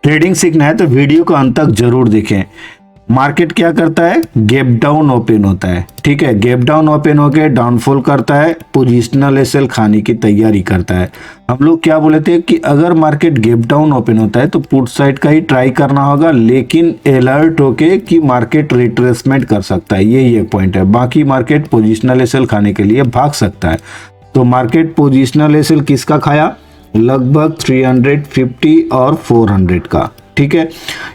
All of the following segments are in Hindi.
ट्रेडिंग सीखना है तो वीडियो को अंत तक जरूर देखें। मार्केट क्या करता है, गैप डाउन ओपन होता है, ठीक है। गैप डाउन ओपन होकर डाउनफॉल करता है, पोजिशनल एसएल खाने की तैयारी करता है। हम लोग क्या बोले थे कि अगर मार्केट गैप डाउन ओपन होता है तो पुट साइड का ही ट्राई करना होगा, लेकिन अलर्ट होके कि मार्केट रिट्रेसमेंट कर सकता है, यही एक पॉइंट है। बाकी मार्केट पोजिशनल एसएल खाने के लिए भाग सकता है। तो मार्केट पोजिशनल एसएल किसका खाया, लगभग 350 और 400 का, ठीक है।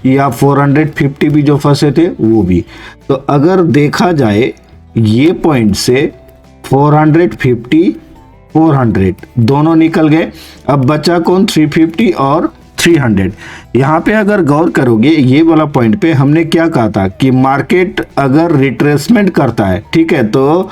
या 450 भी जो फंसे थे वो भी। तो अगर देखा जाए ये पॉइंट से 450 400 दोनों निकल गए, अब बचा कौन, 350 और 300। यहाँ पे अगर गौर करोगे ये वाला पॉइंट पे हमने क्या कहा था कि मार्केट अगर रिट्रेसमेंट करता है, ठीक है, तो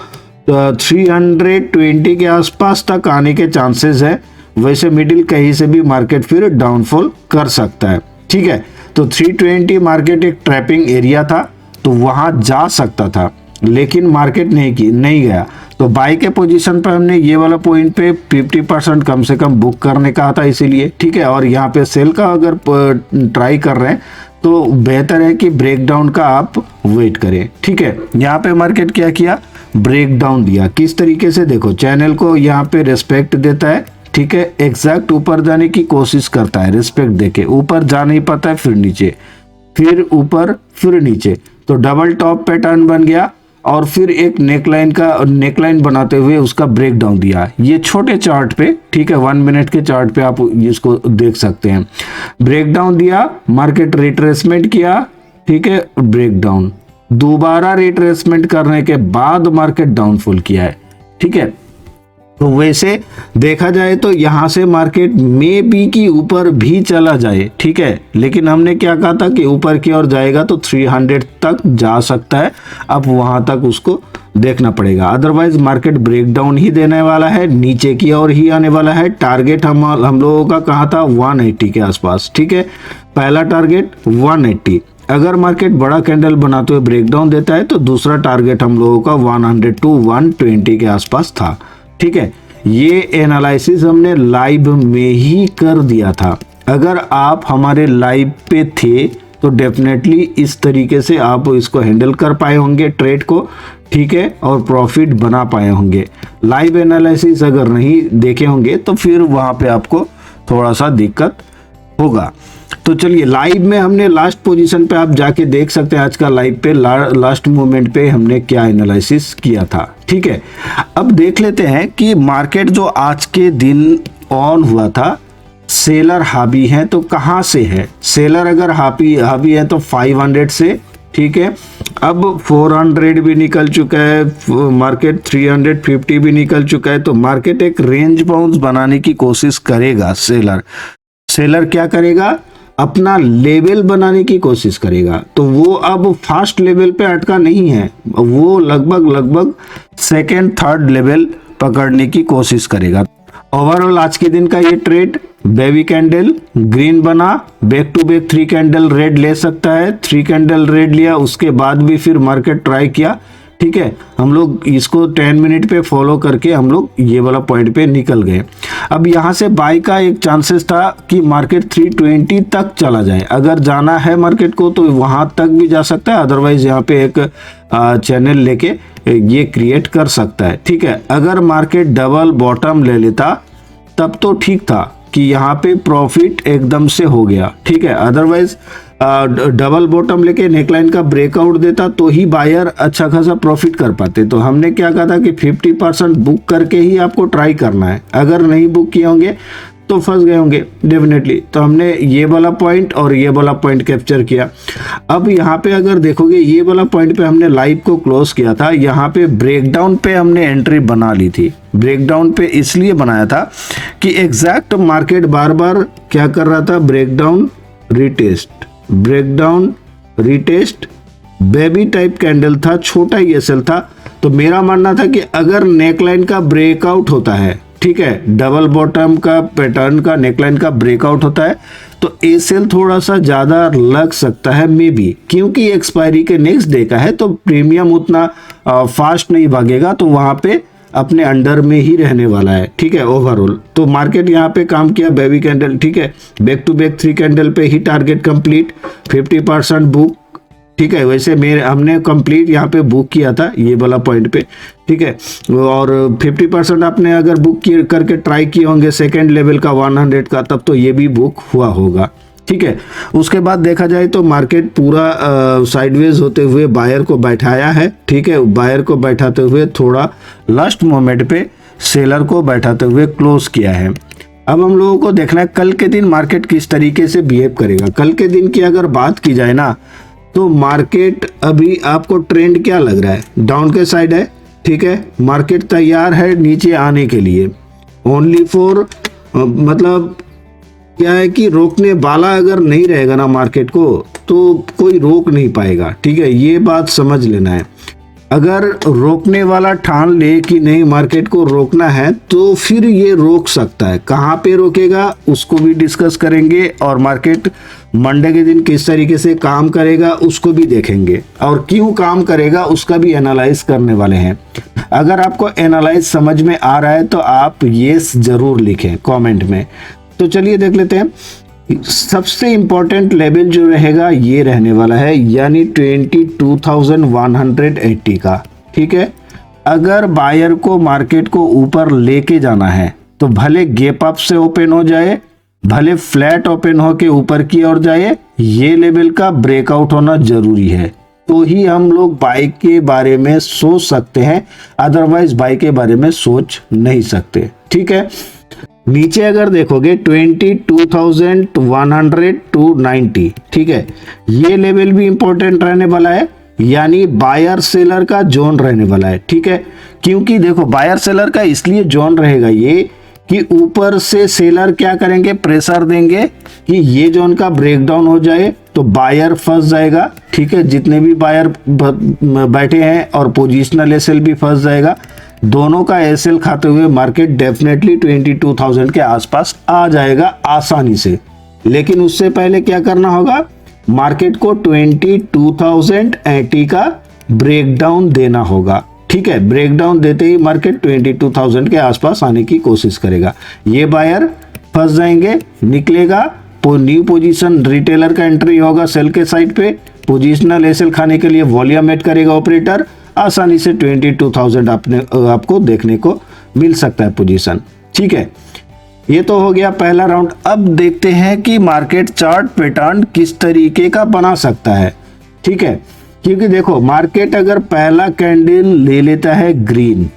320 के आसपास तक आने के चांसेस है। वैसे मिडिल कहीं से भी मार्केट फिर डाउनफॉल कर सकता है, ठीक है। तो 320 मार्केट एक ट्रैपिंग एरिया था, तो वहां जा सकता था, लेकिन मार्केट नहीं गया। तो बाई के पोजीशन पर हमने ये वाला पॉइंट पे 50% कम से कम बुक करने का था, इसीलिए, ठीक है। और यहाँ पे सेल का अगर ट्राई कर रहे हैं तो बेहतर है कि ब्रेकडाउन का आप वेट करें, ठीक है। यहाँ पे मार्केट क्या किया, ब्रेकडाउन दिया। किस तरीके से, देखो चैनल को यहाँ पे रिस्पेक्ट देता है, ठीक है, एग्जैक्ट ऊपर जाने की कोशिश करता है, रिस्पेक्ट देके ऊपर जा नहीं पाता है, फिर नीचे, फिर ऊपर, फिर नीचे, तो डबल टॉप पैटर्न बन गया। और फिर एक नेकलाइन बनाते हुए उसका ब्रेक डाउन दिया, ये छोटे चार्ट पे, ठीक है, 1 मिनट के चार्ट पे आप इसको देख सकते हैं। ब्रेक डाउन दिया, मार्केट रिट्रेसमेंट किया, ठीक है, ब्रेक डाउन, दोबारा रिट्रेसमेंट करने के बाद मार्केट डाउनफॉल किया है, ठीक है। तो वैसे देखा जाए तो यहां से मार्केट में बी की ऊपर भी चला जाए, ठीक है, लेकिन हमने क्या कहा था कि ऊपर की ओर जाएगा तो 300 तक जा सकता है। अब वहां तक उसको देखना पड़ेगा, अदरवाइज मार्केट ब्रेकडाउन ही देने वाला है, नीचे की ओर ही आने वाला है। टारगेट हम लोगों का कहा था 180 के आसपास, ठीक है, पहला टारगेट 180। अगर मार्केट बड़ा कैंडल बनाते हुए ब्रेकडाउन देता है तो दूसरा टारगेट हम लोगों का 100 to 120 के आसपास था, ठीक है। ये एनालिसिस हमने लाइव में ही कर दिया था। अगर आप हमारे लाइव पे थे तो डेफिनेटली इस तरीके से आप इसको हैंडल कर पाए होंगे ट्रेड को, ठीक है, और प्रॉफिट बना पाए होंगे। लाइव एनालिसिस अगर नहीं देखे होंगे तो फिर वहां पे आपको थोड़ा सा दिक्कत होगा। तो चलिए, लाइव में हमने लास्ट पोजीशन पे आप जाके देख सकते हैं, आज का लाइव पे लास्ट मोमेंट पे हमने क्या एनालिसिस किया था, ठीक है। अब देख लेते हैं कि मार्केट जो आज के दिन ऑन हुआ था, सेलर हावी है तो कहां से है, सेलर अगर हावी है तो 500 से, ठीक है। अब 400 भी निकल चुका है, मार्केट 350 भी निकल चुका है, तो मार्केट एक रेंज बाउंस बनाने की कोशिश करेगा। सेलर क्या करेगा, अपना लेवल बनाने की कोशिश करेगा। तो वो अब फर्स्ट लेवल पे अटका नहीं है, वो लगभग सेकेंड थर्ड लेवल पकड़ने की कोशिश करेगा। ओवरऑल आज के दिन का ये ट्रेड, बेबी कैंडल ग्रीन बना, back to back 3 candle red ले सकता है, 3 कैंडल रेड लिया, उसके बाद भी फिर मार्केट ट्राई किया, ठीक है। हम लोग इसको 10 मिनट पे फॉलो करके हम लोग ये वाला पॉइंट पे निकल गए। अब यहाँ से बाई का एक चांसेस था कि मार्केट 320 तक चला जाए, अगर जाना है मार्केट को तो वहां तक भी जा सकता है, अदरवाइज यहाँ पे एक चैनल लेके ये क्रिएट कर सकता है, ठीक है। अगर मार्केट डबल बॉटम ले लेता तब तो ठीक था कि यहाँ पे प्रॉफिट एकदम से हो गया, ठीक है। अदरवाइज डबल बॉटम लेके नेकलाइन का ब्रेकआउट देता तो ही बायर अच्छा खासा प्रॉफिट कर पाते। तो हमने क्या कहा था कि 50% बुक करके ही आपको ट्राई करना है, अगर नहीं बुक किए होंगे तो फंस गए होंगे डेफिनेटली। तो हमने ये वाला पॉइंट और ये वाला पॉइंट कैप्चर किया। अब यहाँ पे अगर देखोगे ये वाला पॉइंट पे हमने लाइव को क्लोज किया था, यहाँ पे ब्रेकडाउन पे हमने एंट्री बना ली थी। ब्रेकडाउन पे इसलिए बनाया था कि एग्जैक्ट मार्केट बार बार क्या कर रहा था, breakdown retest baby type candle था, छोटा ESL था। तो मेरा मानना था कि अगर नेकलाइन का ब्रेकआउट होता है, ठीक है, डबल बॉटम का पैटर्न का नेकलाइन का ब्रेकआउट होता है तो एसएल थोड़ा सा ज्यादा लग सकता है मे बी, क्योंकि एक्सपायरी के नेक्स्ट डे का है तो प्रीमियम उतना फास्ट नहीं भागेगा, तो वहां पे अपने अंडर में ही रहने वाला है, ठीक है। ओवरऑल तो मार्केट यहाँ पे काम किया, बेबी कैंडल, ठीक है, बैक टू बैक 3 कैंडल पे ही टारगेट कंप्लीट, 50% बुक, ठीक है। वैसे हमने कंप्लीट यहाँ पे बुक किया था ये वाला पॉइंट पे, ठीक है। और 50% आपने अगर बुक करके ट्राई किए होंगे सेकेंड लेवल का 100 का, तब तो ये भी बुक हुआ होगा, ठीक है। उसके बाद देखा जाए तो मार्केट पूरा साइडवेज होते हुए बायर को बैठाया है, ठीक है। बायर को बैठाते हुए थोड़ा लास्ट मोमेंट पे सेलर को बैठाते हुए क्लोज किया है। अब हम लोगों को देखना है कल के दिन मार्केट किस तरीके से बिहेव करेगा। कल के दिन की अगर बात की जाए ना, तो मार्केट अभी आपको ट्रेंड क्या लग रहा है, डाउन के साइड है, ठीक है। मार्केट तैयार है नीचे आने के लिए, ओनली फॉर मतलब क्या है कि रोकने वाला अगर नहीं रहेगा ना मार्केट को, तो कोई रोक नहीं पाएगा, ठीक है। ये बात समझ लेना है। अगर रोकने वाला ठान ले कि नहीं मार्केट को रोकना है, तो फिर ये रोक सकता है। कहाँ पे रोकेगा उसको भी डिस्कस करेंगे, और मार्केट मंडे के दिन किस तरीके से काम करेगा उसको भी देखेंगे, और क्यों काम करेगा उसका भी एनालाइज करने वाले हैं। अगर आपको एनालाइज समझ में आ रहा है तो आप येस जरूर लिखें कमेंट में। तो चलिए देख लेते हैं। सबसे इंपॉर्टेंट लेवल जो रहेगा ये रहने वाला है, यानी 22,180 का, ठीक है। अगर बायर को मार्केट को ऊपर लेके जाना है तो भले गैप अप से ओपन हो जाए, भले फ्लैट ओपन होके ऊपर की ओर जाए, ये लेवल का ब्रेकआउट होना जरूरी है, तो ही हम लोग बाई के बारे में सोच सकते हैं, अदरवाइज बाई के बारे में सोच नहीं सकते, ठीक है। नीचे अगर देखोगे 22,100 टू 90, ठीक है, ये लेवल भी इंपॉर्टेंट रहने वाला है, यानी बायर सेलर का जोन रहने वाला है, ठीक है। क्योंकि देखो बायर सेलर का इसलिए जोन रहेगा ये कि ऊपर से सेलर क्या करेंगे, प्रेशर देंगे कि ये जोन का ब्रेकडाउन हो जाए, तो बायर फंस जाएगा, ठीक है। जितने भी बायर बैठे हैं और पोजिशनल एसएल भी फंस जाएगा, दोनों का एसएल खाते हुए मार्केट डेफिनेटली 22,000 के आसपास आ जाएगा आसानी से। लेकिन उससे पहले क्या करना होगा, मार्केट को 22,080 का ब्रेकडाउन देना होगा, ठीक है। ब्रेकडाउन देते ही मार्केट 22,000 के आसपास आने की कोशिश करेगा। ये बायर फंस जाएंगे, निकलेगा, न्यू पोजीशन रिटेलर का एंट्री होगा सेल के साइड पे, पोजिशनल एसएल खाने के लिए वॉल्यूम ऐड करेगा ऑपरेटर, आसानी से 22,000 आपको देखने को मिल सकता है पोजीशन, ठीक है। ये तो हो गया पहला राउंड। अब देखते हैं कि मार्केट चार्ट पैटर्न किस तरीके का बना सकता है, ठीक है। क्योंकि देखो मार्केट अगर पहला कैंडल ले लेता है ग्रीन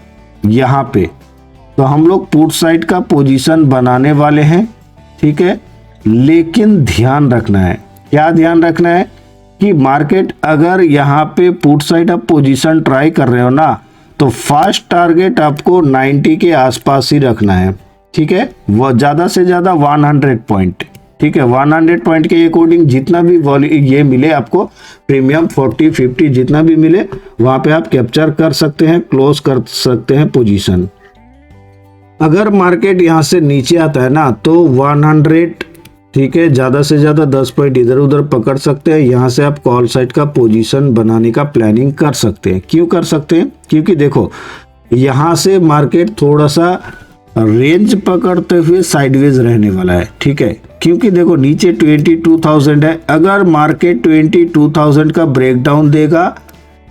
यहाँ पे, तो हम लोग पुट साइड का पोजीशन बनाने वाले हैं, ठीक है। लेकिन ध्यान रखना है, क्या ध्यान रखना है कि मार्केट अगर यहाँ पे पुट साइड आप पोजीशन ट्राई कर रहे हो ना, तो फर्स्ट टारगेट आपको 90 के आसपास ही रखना है, ठीक है। वो ज़्यादा से ज़्यादा 100 पॉइंट, ठीक है। 100 पॉइंट के अकॉर्डिंग जितना भी ये मिले आपको, प्रीमियम 40 50 जितना भी मिले, वहाँ पे आप कैप्चर कर सकते हैं, क्लोज कर सकते हैं पोजीशन। अगर मार्केट यहाँ से नीचे आता है ना, तो 100, ठीक है, ज़्यादा से ज़्यादा 10 पॉइंट इधर उधर पकड़ सकते हैं। यहाँ से आप कॉल साइड का पोजीशन बनाने का प्लानिंग कर सकते हैं। क्यों कर सकते हैं, क्योंकि देखो यहाँ से मार्केट थोड़ा सा रेंज पकड़ते हुए साइडवेज रहने वाला है, ठीक है। क्योंकि देखो नीचे 22,000 है, अगर मार्केट 22,000 का ब्रेकडाउन देगा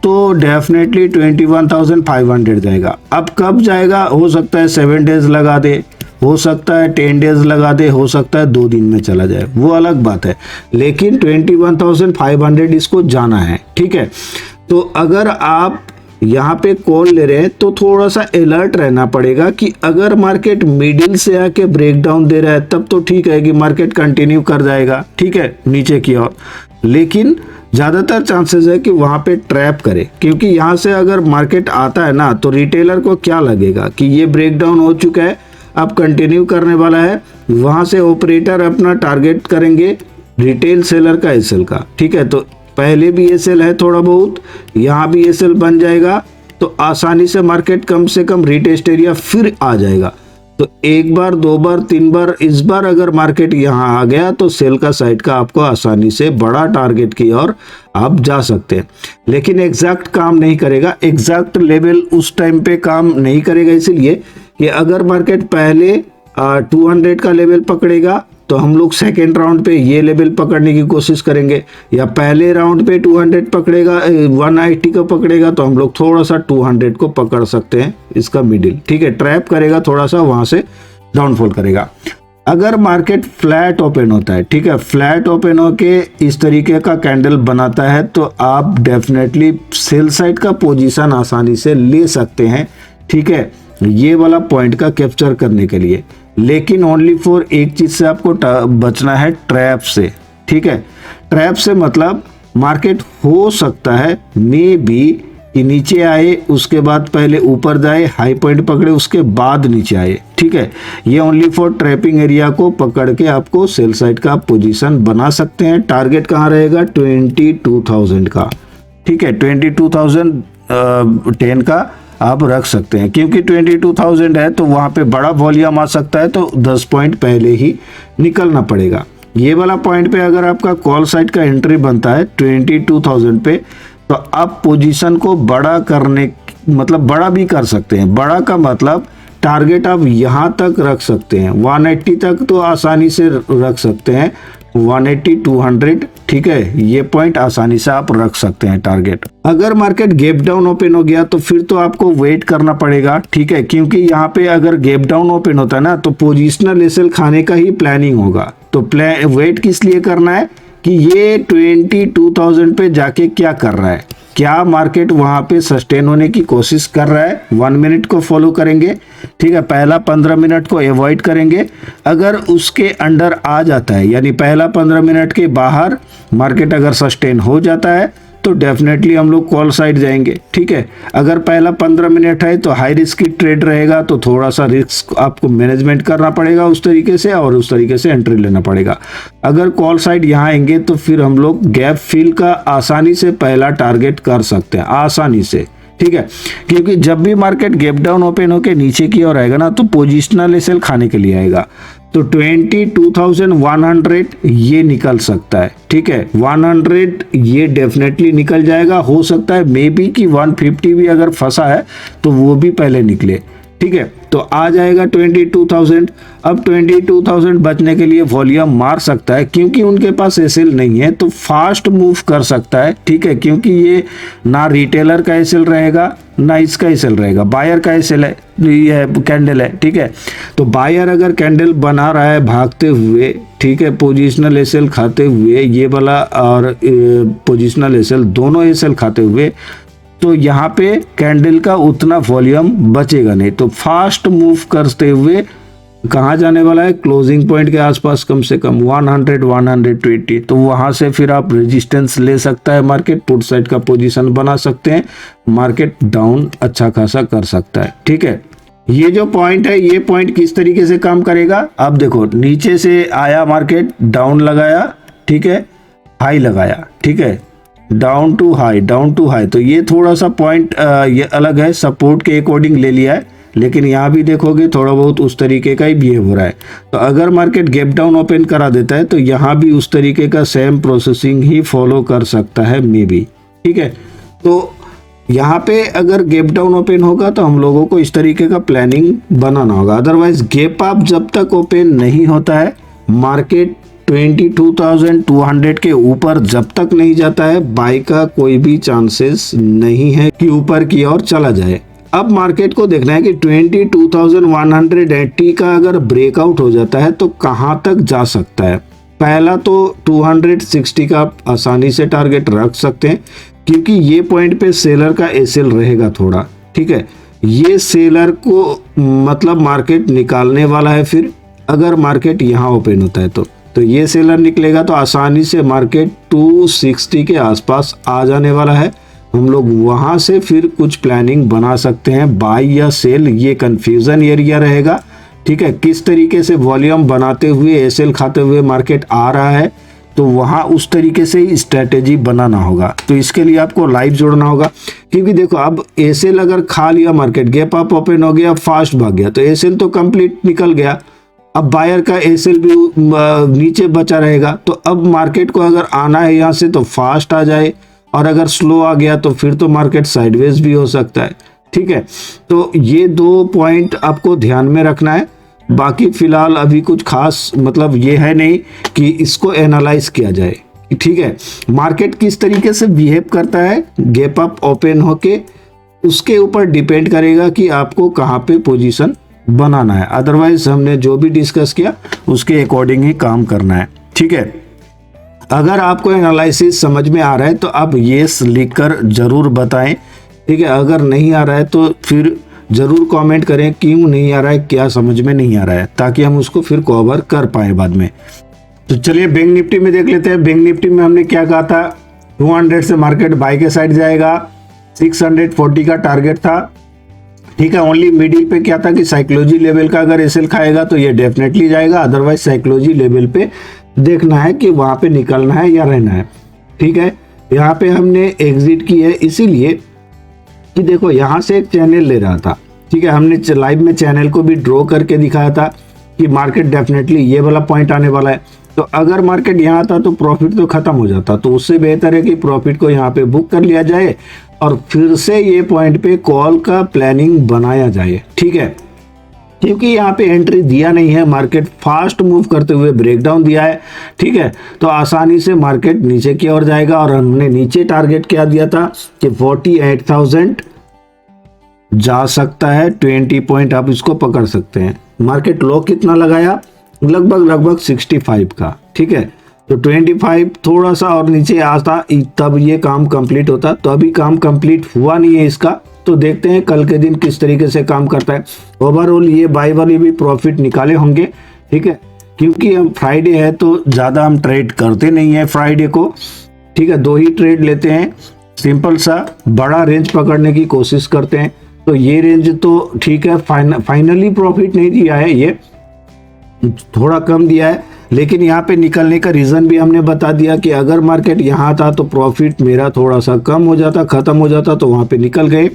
तो डेफिनेटली 21,500 जाएगा। अब कब जाएगा, हो सकता है 7 डेज लगा दे, हो सकता है 10 डेज लगा दे, हो सकता है 2 दिन में चला जाए, वो अलग बात है। लेकिन 21,500 इसको जाना है, ठीक है। तो अगर आप यहाँ पे कॉल ले रहे हैं तो थोड़ा सा अलर्ट रहना पड़ेगा कि अगर मार्केट मिडिल से आके ब्रेकडाउन दे रहा है तब तो ठीक है कि मार्केट कंटिन्यू कर जाएगा, ठीक है, नीचे की ओर। लेकिन ज़्यादातर चांसेस है कि वहाँ पे ट्रैप करे, क्योंकि यहाँ से अगर मार्केट आता है ना, तो रिटेलर को क्या लगेगा कि ये ब्रेकडाउन हो चुका है, अब कंटिन्यू करने वाला है। वहाँ से ऑपरेटर अपना टारगेट करेंगे रिटेल सेलर का एसएल का, ठीक है। तो पहले भी एसएल है थोड़ा बहुत, यहाँ भी एसएल बन जाएगा, तो आसानी से मार्केट कम से कम रिटेस्ट एरिया फिर आ जाएगा। तो एक बार, दो बार, तीन बार, इस बार अगर मार्केट यहाँ आ गया तो सेल का साइड का आपको आसानी से बड़ा टारगेट की ओर आप जा सकते हैं। लेकिन एग्जैक्ट काम नहीं करेगा, एग्जैक्ट लेवल उस टाइम पे काम नहीं करेगा, इसलिए कि अगर मार्केट पहले 200 का लेवल पकड़ेगा तो हम लोग सेकेंड राउंड पे ये लेवल पकड़ने की कोशिश करेंगे, या पहले राउंड पे 200 पकड़ेगा, 180 को पकड़ेगा तो हम लोग थोड़ा सा 200 को पकड़ सकते हैं, इसका मिडिल, ठीक है, ट्रैप करेगा थोड़ा सा, वहां से डाउनफॉल करेगा। अगर मार्केट फ्लैट ओपन होता है, ठीक है, फ्लैट ओपन होके इस तरीके का कैंडल बनाता है तो आप डेफिनेटली सेल साइड का पोजीशन आसानी से ले सकते हैं, ठीक है, ये वाला पॉइंट का कैप्चर करने के लिए। लेकिन ओनली फॉर एक चीज से आपको बचना है, ट्रैप से, ठीक है। ट्रैप से मतलब मार्केट हो सकता है मे बी कि नीचे आए, उसके बाद पहले ऊपर जाए, हाई पॉइंट पकड़े, उसके बाद नीचे आए, ठीक है। ये ओनली फॉर ट्रैपिंग एरिया को पकड़ के आपको सेल साइड का पोजीशन बना सकते हैं। टारगेट कहाँ रहेगा? 22,000 का, ठीक है, 22,010 का आप रख सकते हैं, क्योंकि 22,000 है तो वहां पे बड़ा वॉल्यूम आ सकता है, तो 10 पॉइंट पहले ही निकलना पड़ेगा। ये वाला पॉइंट पे अगर आपका कॉल साइड का एंट्री बनता है 22,000 पे, तो आप पोजीशन को बड़ा करने, मतलब बड़ा भी कर सकते हैं। बड़ा का मतलब टारगेट आप यहां तक रख सकते हैं, 180 तक तो आसानी से रख सकते हैं, 180, 200, ठीक है, ये पॉइंट आसानी से आप रख सकते हैं टारगेट। अगर मार्केट गैप डाउन ओपन हो गया तो फिर तो आपको वेट करना पड़ेगा, ठीक है, क्योंकि यहाँ पे अगर गैप डाउन ओपन होता है ना तो पोजिशनल एसएल खाने का ही प्लानिंग होगा। तो वेट किस लिए करना है कि ये 22,000 पे जाके क्या कर रहा है, क्या मार्केट वहां पे सस्टेन होने की कोशिश कर रहा है। 1 मिनट को फॉलो करेंगे, ठीक है, पहला 15 मिनट को अवॉइड करेंगे। अगर उसके अंडर आ जाता है, यानी पहला 15 मिनट के बाहर मार्केट अगर सस्टेन हो जाता है तो डेफिनेटली हम लोग कॉल साइड जाएंगे, ठीक है। अगर पहला 15 मिनट है तो हाई रिस्क की ट्रेड रहेगा, तो थोड़ा सा रिस्क आपको मैनेजमेंट करना पड़ेगा उस तरीके से, और उस तरीके से एंट्री लेना पड़ेगा। अगर कॉल साइड यहाँ आएंगे तो फिर हम लोग गैप फिल का आसानी से पहला टारगेट कर सकते हैं, आसानी से, ठीक है, क्योंकि जब भी मार्केट गैप डाउन ओपन होकर नीचे की ओर आएगा ना तो पोजिशनल एसएल खाने के लिए आएगा। तो 22,100 ये निकल सकता है, ठीक है, 100 ये डेफिनेटली निकल जाएगा। हो सकता है मे बी कि 150 भी अगर फंसा है तो वो भी पहले निकले, ठीक है, तो आ जाएगा 22,000। अब 22,000 बचने के लिए वॉल्यूम मार सकता है, क्योंकि उनके पास एसएल नहीं है तो फास्ट मूव कर सकता है, ठीक है, क्योंकि ये ना रिटेलर का एसएल रहेगा ना इसका एसएल रहेगा, बायर का एसएल है, ये कैंडल है, ठीक है। तो बायर अगर कैंडल बना रहा है भागते हुए, ठीक है, पोजिशनल एसएल खाते हुए, ये वाला और पोजिशनल एसएल दोनों एसएल खाते हुए, तो यहाँ पे कैंडल का उतना वॉल्यूम बचेगा नहीं। तो फास्ट मूव करते हुए कहाँ जाने वाला है? क्लोजिंग पॉइंट के आसपास कम से कम 100, 120, तो वहां से फिर आप रेजिस्टेंस ले सकता है मार्केट, पुट साइड का पोजीशन बना सकते हैं, मार्केट डाउन अच्छा खासा कर सकता है, ठीक है। ये जो पॉइंट है, ये पॉइंट किस तरीके से काम करेगा? अब देखो, नीचे से आया मार्केट, डाउन लगाया, ठीक है, हाई लगाया, ठीक है, down to high, down to high, तो ये थोड़ा सा पॉइंट ये अलग है, सपोर्ट के अकॉर्डिंग ले लिया है, लेकिन यहाँ भी देखोगे थोड़ा बहुत उस तरीके का ही बिहेव हो रहा है। तो अगर मार्केट गैप डाउन ओपन करा देता है तो यहाँ भी उस तरीके का सेम प्रोसेसिंग ही फॉलो कर सकता है मे बी, ठीक है। तो यहाँ पे अगर गैप डाउन ओपन होगा तो हम लोगों को इस तरीके का प्लानिंग बनाना होगा, अदरवाइज गैप अप जब तक ओपन नहीं होता है, मार्केट 22,200 के ऊपर जब तक नहीं जाता है, बाई का कोई भी चांसेस नहीं है कि ऊपर की ओर चला जाए। अब मार्केट को देखना है कि 22,180 का अगर ब्रेकआउट हो जाता है तो कहां तक जा सकता है। पहला तो 260 का आसानी से टारगेट रख सकते हैं, क्योंकि ये पॉइंट पे सेलर का एसएल रहेगा थोड़ा, ठीक है, ये सेलर को मतलब मार्केट निकालने वाला है। फिर अगर मार्केट यहाँ ओपन होता है तो ये सेलर निकलेगा तो आसानी से मार्केट 260 के आसपास आ जाने वाला है। हम लोग वहां से फिर कुछ प्लानिंग बना सकते हैं, बाय या सेल, ये कंफ्यूजन एरिया रहेगा, ठीक है। किस तरीके से वॉल्यूम बनाते हुए एसएल खाते हुए मार्केट आ रहा है, तो वहाँ उस तरीके से ही स्ट्रेटेजी बनाना होगा। तो इसके लिए आपको लाइव जोड़ना होगा, क्योंकि देखो अब एसएल अगर खा लिया मार्केट, गैप अप ओपन हो गया, फास्ट भाग गया, तो एसएल तो कंप्लीट निकल गया। अब बायर का एसएल भी नीचे बचा रहेगा। तो अब मार्केट को अगर आना है यहाँ से तो फास्ट आ जाए, और अगर स्लो आ गया तो फिर तो मार्केट साइडवेज भी हो सकता है। ठीक है, तो ये 2 पॉइंट आपको ध्यान में रखना है। बाकी फिलहाल अभी कुछ खास मतलब ये है नहीं कि इसको एनालाइज किया जाए। ठीक है, मार्केट किस तरीके से बिहेव करता है गैप अप ओपन होके, उसके ऊपर डिपेंड करेगा कि आपको कहाँ पे पोजीशन बनाना है। अदरवाइज हमने जो भी डिस्कस किया उसके अकॉर्डिंग ही काम करना है। ठीक है, अगर आपको एनालिसिस समझ में आ रहा है तो आप येस लिखकर जरूर बताएं। ठीक है, अगर नहीं आ रहा है तो फिर जरूर कमेंट करें क्यों नहीं आ रहा है, क्या समझ में नहीं आ रहा है, ताकि हम उसको फिर कवर कर पाए बाद में। तो चलिए बैंक निफ्टी में देख लेते हैं। बैंक निफ्टी में हमने क्या कहा था, 200 से मार्केट बाय के साइड जाएगा, 640 का टारगेट था। ठीक है, ओनली मिडिल पे क्या था कि साइकोलॉजी लेवल का अगर एसएल खाएगा तो ये डेफिनेटली जाएगा, अदरवाइज साइकोलॉजी लेवल पे देखना है कि वहां पे निकलना है या रहना है। ठीक है, यहाँ पे हमने एग्जिट की है इसीलिए कि देखो यहाँ से एक चैनल ले रहा था। ठीक है, हमने लाइव में चैनल को भी ड्रॉ करके दिखाया था कि मार्केट डेफिनेटली ये वाला पॉइंट आने वाला है। तो अगर मार्केट यहाँ था तो प्रॉफिट तो खत्म हो जाता, तो उससे बेहतर है कि प्रॉफिट को यहाँ पे बुक कर लिया जाए और फिर से ये पॉइंट पे कॉल का प्लानिंग बनाया जाए। ठीक है, क्योंकि यहाँ पे एंट्री दिया नहीं है, मार्केट फास्ट मूव करते हुए ब्रेकडाउन दिया है। ठीक है, तो आसानी से मार्केट नीचे की ओर जाएगा, और हमने नीचे टारगेट क्या दिया था कि 48,000 जा सकता है, 20 पॉइंट आप इसको पकड़ सकते हैं। मार्केट लो कितना लगाया, लगभग 65 का। ठीक है, तो 25 थोड़ा सा और नीचे आता तब ये काम कंप्लीट होता, तो अभी काम कंप्लीट हुआ नहीं है इसका। तो देखते हैं कल के दिन किस तरीके से काम करता है। ओवरऑल ये बाय वाली भी प्रॉफिट निकाले होंगे। ठीक है, क्योंकि हम फ्राइडे है तो ज़्यादा हम ट्रेड करते नहीं है फ्राइडे को। ठीक है, 2 ही ट्रेड लेते हैं, सिंपल सा बड़ा रेंज पकड़ने की कोशिश करते हैं। तो ये रेंज तो ठीक है, फाइनली प्रॉफिट नहीं दिया है, ये थोड़ा कम दिया है, लेकिन यहाँ पे निकलने का रीज़न भी हमने बता दिया कि अगर मार्केट यहाँ था तो प्रॉफिट मेरा थोड़ा सा कम हो जाता, ख़त्म हो जाता, तो वहाँ पे निकल गए।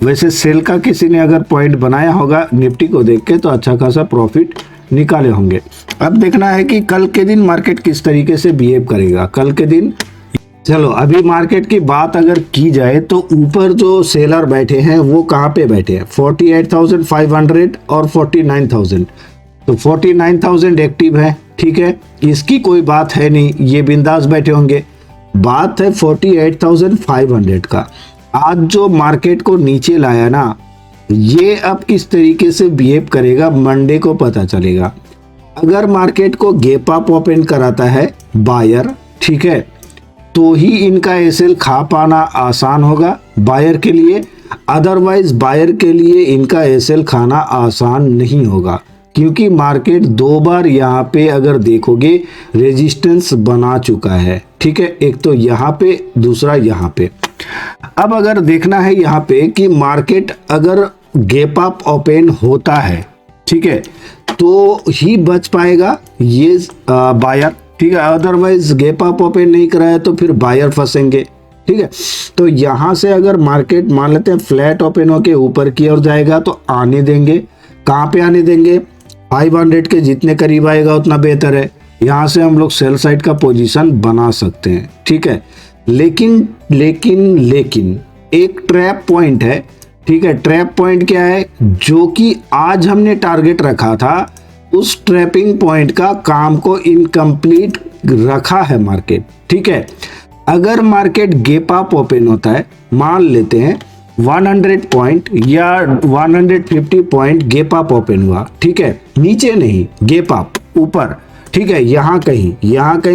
वैसे सेल का किसी ने अगर पॉइंट बनाया होगा निफ्टी को देख के तो अच्छा खासा प्रॉफिट निकाले होंगे। अब देखना है कि कल के दिन मार्केट किस तरीके से बिहेव करेगा। कल के दिन चलो अभी मार्केट की बात अगर की जाए तो ऊपर जो सेलर बैठे हैं वो कहाँ पे बैठे हैं, 48,500 और 49,000। तो 49,000 एक्टिव है। ठीक है, इसकी कोई बात है नहीं, ये बिंदास बैठे होंगे। बात है 48,500 का। आज जो मार्केट को नीचे लाया ना, ये अब किस तरीके से बिहेव करेगा मंडे को पता चलेगा। अगर मार्केट को गैप अप ओपन कराता है बायर, ठीक है, तो ही इनका एसएल खा पाना आसान होगा बायर के लिए, अदरवाइज बायर के लिए इनका एसएल खाना आसान नहीं होगा, क्योंकि मार्केट 2 बार यहाँ पे अगर देखोगे रेजिस्टेंस बना चुका है। ठीक है, एक तो यहाँ पे, दूसरा यहाँ पे। अब अगर देखना है यहाँ पे कि मार्केट अगर गैप अप ओपन होता है, ठीक है, तो ही बच पाएगा ये बायर। ठीक है, अदरवाइज गैप अप ओपन नहीं कराया तो फिर बायर फंसेंगे। ठीक है, तो यहाँ से अगर मार्केट मान लेते हैं फ्लैट ओपन होके ऊपर की ओर जाएगा तो आने देंगे। कहाँ पे आने देंगे, 500 के जितने करीब आएगा उतना बेहतर है। यहाँ से हम लोग सेल साइड का पोजीशन बना सकते हैं। ठीक है, लेकिन एक ट्रैप पॉइंट है। ठीक है, ट्रैप पॉइंट क्या है, जो कि आज हमने टारगेट रखा था, उस ट्रैपिंग पॉइंट का काम को इनकम्प्लीट रखा है मार्केट। ठीक है, अगर मार्केट गैप अप ओपन होता है, मान लेते हैं 100 पॉइंट या 150 पॉइंट गैप अप ओपन हुआ, ठीक है, नीचे नहीं, गैप अप ऊपर, ठीक है, यहाँ कहीं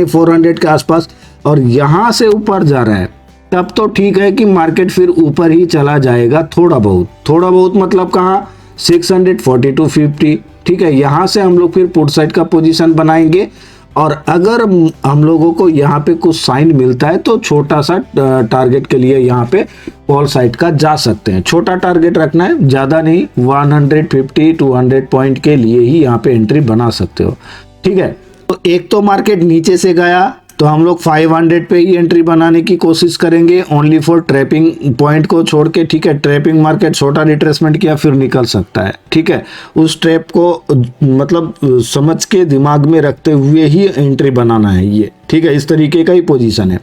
400 के आसपास, और यहाँ से ऊपर जा रहा है, तब तो ठीक है कि मार्केट फिर ऊपर ही चला जाएगा। थोड़ा बहुत मतलब कहाँ, 642.50। ठीक है, यहाँ से हम लोग फिर पुट साइड का पोजीशन बनाएंगे, और अगर हम लोगों को यहाँ पे कुछ साइन मिलता है तो छोटा सा टारगेट के लिए यहाँ पे कॉल साइड का जा सकते हैं। छोटा टारगेट रखना है, ज़्यादा नहीं, 150-200 पॉइंट के लिए ही यहाँ पे एंट्री बना सकते हो। ठीक है, तो एक तो मार्केट नीचे से गया, तो हम लोग 500 पे ही एंट्री बनाने की कोशिश करेंगे ओनली फॉर ट्रैपिंग पॉइंट को छोड़ के, ठीक है। ट्रैपिंग मार्केट छोटा रिट्रेसमेंट किया फिर निकल सकता है, ठीक है। उस ट्रैप को मतलब समझ के दिमाग में रखते हुए ही एंट्री बनाना है ये, ठीक है। इस तरीके का ही पोजीशन है।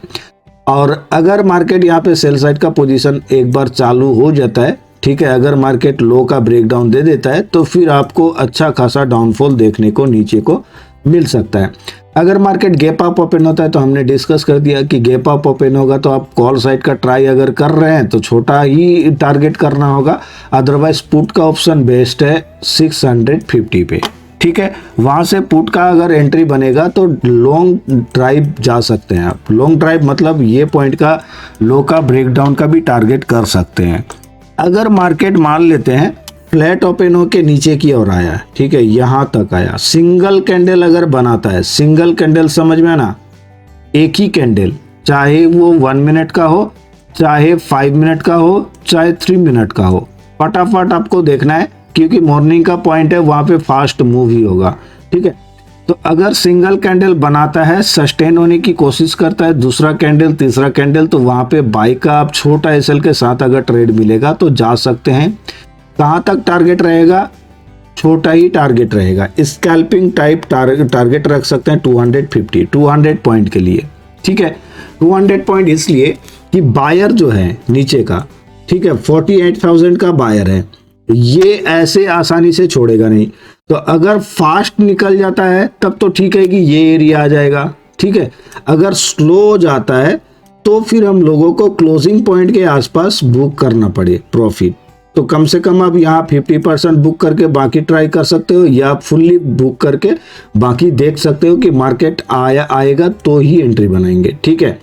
और अगर मार्केट यहाँ पे सेल साइड का पोजीशन एक बार चालू हो जाता है, ठीक है, अगर मार्केट लो का ब्रेकडाउन दे देता है तो फिर आपको अच्छा खासा डाउनफॉल देखने को नीचे को मिल सकता है। अगर मार्केट गैप अप ओपन होता है तो हमने डिस्कस कर दिया कि गैप अप ओपन होगा तो आप कॉल साइड का ट्राई अगर कर रहे हैं तो छोटा ही टारगेट करना होगा, अदरवाइज पुट का ऑप्शन बेस्ट है 650 पे, ठीक है। वहां से पुट का अगर एंट्री बनेगा तो लॉन्ग ड्राइव जा सकते हैं आप। लॉन्ग ड्राइव मतलब ये पॉइंट का लो का ब्रेकडाउन का भी टारगेट कर सकते हैं। अगर मार्केट मान लेते हैं फ्लैट ओपन होके नीचे की ओर आया, ठीक है, यहां तक आया, सिंगल कैंडल अगर बनाता है, सिंगल कैंडल समझ में आना, एक ही कैंडल, चाहे वो 1 मिनट का हो, चाहे 5 मिनट का हो, चाहे 3 मिनट का हो, फटाफट आपको देखना है क्योंकि मॉर्निंग का पॉइंट है, वहां पे फास्ट मूव ही होगा, ठीक है। तो अगर सिंगल कैंडल बनाता है, सस्टेन होने की कोशिश करता है, दूसरा कैंडल, तीसरा कैंडल, तो वहां पे बाई का आप छोटा एसएल के साथ अगर ट्रेड मिलेगा तो जा सकते हैं। कहां तक टारगेट रहेगा? छोटा ही टारगेट रहेगा। स्कैल्पिंग टाइप टारगेट रख सकते हैं 250, 200 पॉइंट के लिए, ठीक है। 200 पॉइंट इसलिए कि बायर जो है नीचे का, ठीक है, 48,000 का बायर है, ये ऐसे आसानी से छोड़ेगा नहीं। तो अगर फास्ट निकल जाता है तब तो ठीक है कि ये एरिया आ जाएगा, ठीक है। अगर स्लो जाता है तो फिर हम लोगों को क्लोजिंग पॉइंट के आसपास बुक करना पड़े प्रॉफिट। तो कम से कम आप यहाँ 50% बुक करके बाकी ट्राई कर सकते हो, या फुल्ली बुक करके बाकी देख सकते हो कि मार्केट आएगा तो ही एंट्री बनाएंगे, ठीक है।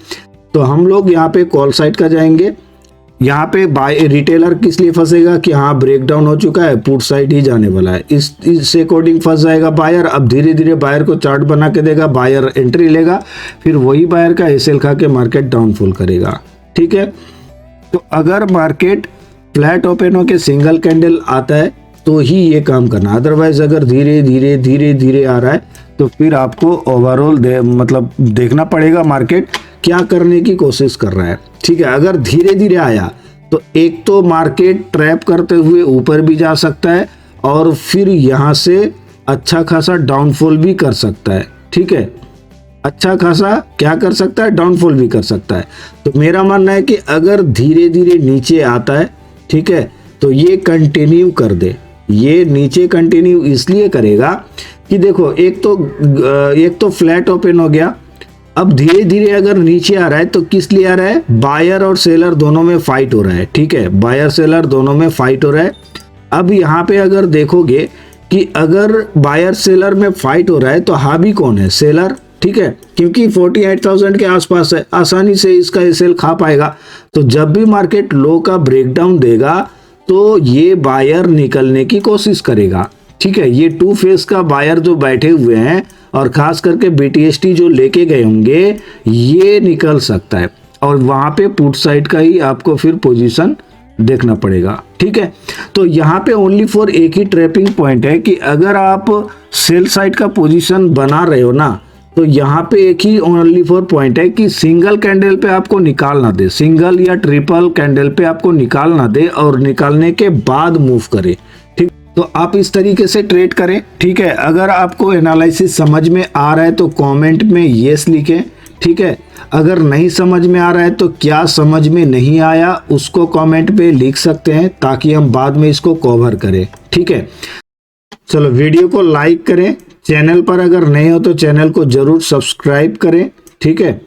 तो हम लोग यहाँ पे कॉल साइड का जाएंगे। यहाँ पे बाय रिटेलर किस लिए फंसेगा कि हाँ ब्रेकडाउन हो चुका है, पुट साइड ही जाने वाला है, इस अकॉर्डिंग फंस जाएगा बायर। अब धीरे धीरे बायर को चार्ट बना के देगा, बायर एंट्री लेगा, फिर वही बायर का एसएल खा के मार्केट डाउनफॉल करेगा, ठीक है। तो अगर मार्केट फ्लैट ओपन होके सिंगल कैंडल आता है तो ही ये काम करना, अदरवाइज अगर धीरे धीरे आ रहा है तो फिर आपको ओवरऑल मतलब देखना पड़ेगा मार्केट क्या करने की कोशिश कर रहा है, ठीक है। अगर धीरे धीरे आया तो एक तो मार्केट ट्रैप करते हुए ऊपर भी जा सकता है और फिर यहाँ से अच्छा खासा डाउनफॉल भी कर सकता है, ठीक है। अच्छा खासा क्या कर सकता है? डाउनफॉल भी कर सकता है। तो मेरा मानना है कि अगर धीरे धीरे नीचे आता है, ठीक है, तो ये कंटिन्यू कर दे। ये नीचे कंटिन्यू इसलिए करेगा कि देखो एक तो फ्लैट ओपन हो गया, अब धीरे धीरे अगर नीचे आ रहा है तो किस लिए आ रहा है? बायर और सेलर दोनों में फाइट हो रहा है, ठीक है, बायर सेलर दोनों में फाइट हो रहा है। अब यहाँ पे अगर देखोगे कि अगर बायर सेलर में फाइट हो रहा है तो हावी कौन है? सेलर, ठीक है, क्योंकि 48,000 के आसपास है, आसानी से इसका एसएल खा पाएगा। तो जब भी मार्केट लो का ब्रेकडाउन देगा तो ये बायर निकलने की कोशिश करेगा, ठीक है। ये 2 फेस का बायर जो बैठे हुए हैं और खास करके बीटीएसटी जो लेके गए होंगे, ये निकल सकता है और वहां पे पुट साइड का ही आपको फिर पोजीशन देखना पड़ेगा, ठीक है। तो यहाँ पे ओनली फॉर एक ही ट्रैपिंग पॉइंट है कि अगर आप सेल साइड का पोजीशन बना रहे हो ना, तो यहाँ पे एक ही ओनली फॉर पॉइंट है कि सिंगल कैंडल पे आपको निकाल ना दे, सिंगल या ट्रिपल कैंडल पे आपको निकाल ना दे और निकालने के बाद मूव करे, ठीक। तो आप इस तरीके से ट्रेड करें, ठीक है। अगर आपको एनालिसिस समझ में आ रहा है तो कमेंट में यस लिखें, ठीक है। अगर नहीं समझ में आ रहा है तो क्या समझ में नहीं आया उसको कमेंट पे लिख सकते हैं ताकि हम बाद में इसको कवर करें, ठीक है। चलो वीडियो को लाइक करें, चैनल पर अगर नए हो तो चैनल को जरूर सब्सक्राइब करें, ठीक है।